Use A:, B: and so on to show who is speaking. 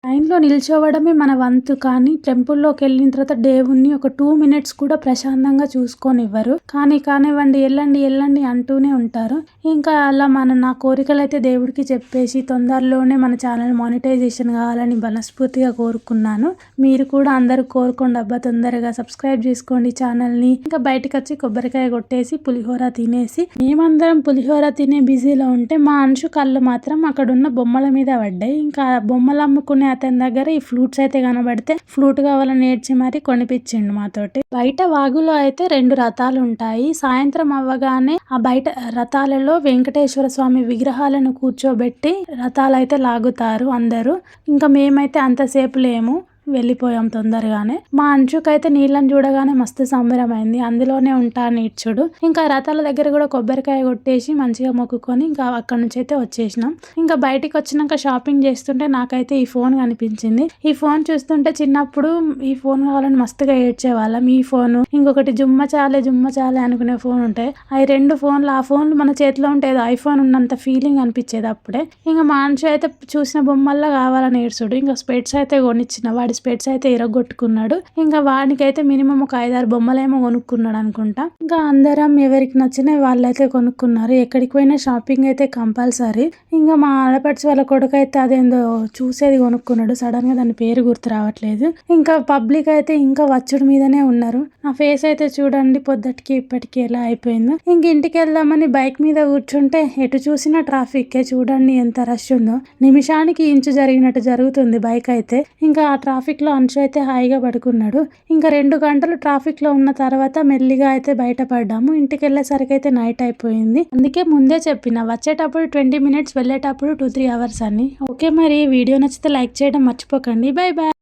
A: లైన్‌లో నిల్చోవడమే మన వంతు కానీ, టెంపుల్‌లోకెళ్ళిన తర్వాత దేవుడిని ఒక 2 మినిట్స్ కూడా ప్రశాంతంగా చూసుకోనివ్వరు. కానీ కానివ్వండి, ఎళ్ళండి, ఎళ్ళండి అంటూనే ఉంటారు. ఇంకా అలా నా కోరికలైతే దేవుడికి చెప్పేసి తొందరలోనే మన ఛానల్ మానిటైజేషన్ కావాలని మనస్ఫూర్తిగా కోరుకున్నాను. మీరు కూడా అందరూ కోరుకోండి అబ్బా తొందరగా సబ్స్క్రైబ్ చేసుకోండి ఛానల్‌ని. ఇంకా బయటకొచ్చి కొబ్బరికాయ కొట్టేసి, పులిహోర తినేసి మేమందరం పులిహోర తినే బిజీలో ఉంటే మా అంశు కళ్ళు మాత్రం అక్కడున్న బొమ్మల మీద పడ్డాయి. ఇంకా బొమ్మలు అమ్ముకునే అతని దగ్గర ఈ ఫ్లూట్స్ అయితే కనబడితే ఫ్లూట్ కావాలని ఏడ్చి మరి కొనిపించిండు మాతోటి. బయట వాగులో అయితే 2 రథాలు ఉంటాయి. సాయంత్రం అవ్వగానే ఆ బయట రథాలలో వెంకటేశ్వర స్వామి విగ్రహాలను కూర్చోబెట్టి రథాలైతే లాగుతారు అందరూ. ఇంకా మేమైతే అంతసేపు లేము, వెళ్ళిపోయాం తొందరగానే. మా అంచుకైతే నీళ్ళని చూడగానే మస్తు సంబరమైంది. అందులోనే ఉంటా నీడ్చుడు. ఇంకా రథాల దగ్గర కూడా కొబ్బరికాయ కొట్టేసి మంచిగా మొక్కుకొని ఇంకా అక్కడ నుంచి అయితే వచ్చేసినాం. ఇంకా బయటికి వచ్చినాక షాపింగ్ చేస్తుంటే నాకైతే ఈ ఫోన్ కనిపించింది. ఈ ఫోన్ చూస్తుంటే చిన్నప్పుడు ఈ ఫోన్ కావాలని మస్తుగా ఏడ్చేవాళ్ళం. ఈ ఫోను ఇంకొకటి జుమ్మ చాలే అనుకునే ఫోన్ ఉంటాయి. అవి 2 ఫోన్లు, ఆ ఫోన్లు మన చేతిలో ఉంటే ఏదో ఐఫోన్ ఉన్నంత ఫీలింగ్ అనిపించేది అప్పుడే. ఇంకా మా అంచు అయితే చూసిన బొమ్మల్లా కావాలని ఏడ్చుడు. ఇంకా స్పెట్స్ అయితే కొనిచ్చిన, వాడి స్పెట్స్ అయితే ఇరగొట్టుకున్నాడు. ఇంకా వాడికైతే మినిమం ఒక 5-6 బొమ్మలేమో కొనుక్కున్నాడు అనుకుంటా. ఇంకా అందరం ఎవరికి నచ్చినవి వాళ్ళైతే కొనుక్కున్నారు. ఎక్కడికి పోయినా షాపింగ్ అయితే కంపల్సరీ. ఇంకా మా ఆడపడిచి వాళ్ళ కొడుకు అయితే అదేందో చూసేది కొనుక్కున్నాడు. సడన్ గా దాని పేరు గుర్తు రావట్లేదు. ఇంకా పబ్లిక్ అయితే ఇంకా వచ్చుడు మీదనే ఉన్నారు. నా ఫేస్ అయితే చూడండి పొద్దుటికి ఇప్పటికి ఎలా అయిపోయిందో. ఇంక ఇంటికి వెళ్దామని బైక్ మీద కూర్చుంటే ఎటు చూసినా ట్రాఫిక్. చూడండి ఎంత రష్ ఉందో. నిమిషానికి ఇంచు జరిగినట్టు జరుగుతుంది బైక్ అయితే. ఇంకా ఆ ట్రాఫిక్ లో అంశు అయితే హాయిగా పడుకున్నాడు. ఇంకా 2 గంటలు ట్రాఫిక్ లో ఉన్న తర్వాత మెల్లిగా అయితే బయటపడ్డాము. ఇంటికి వెళ్ళేసరికి అయితే నైట్ అయిపోయింది. అందుకే ముందే చెప్పిన, వచ్చేటప్పుడు 20 మినిట్స్, వెళ్ళేటప్పుడు 2-3 అవర్స్ అని. ఓకే, మరి వీడియో నచ్చితే లైక్ చేయడం మర్చిపోకండి. Bye bye.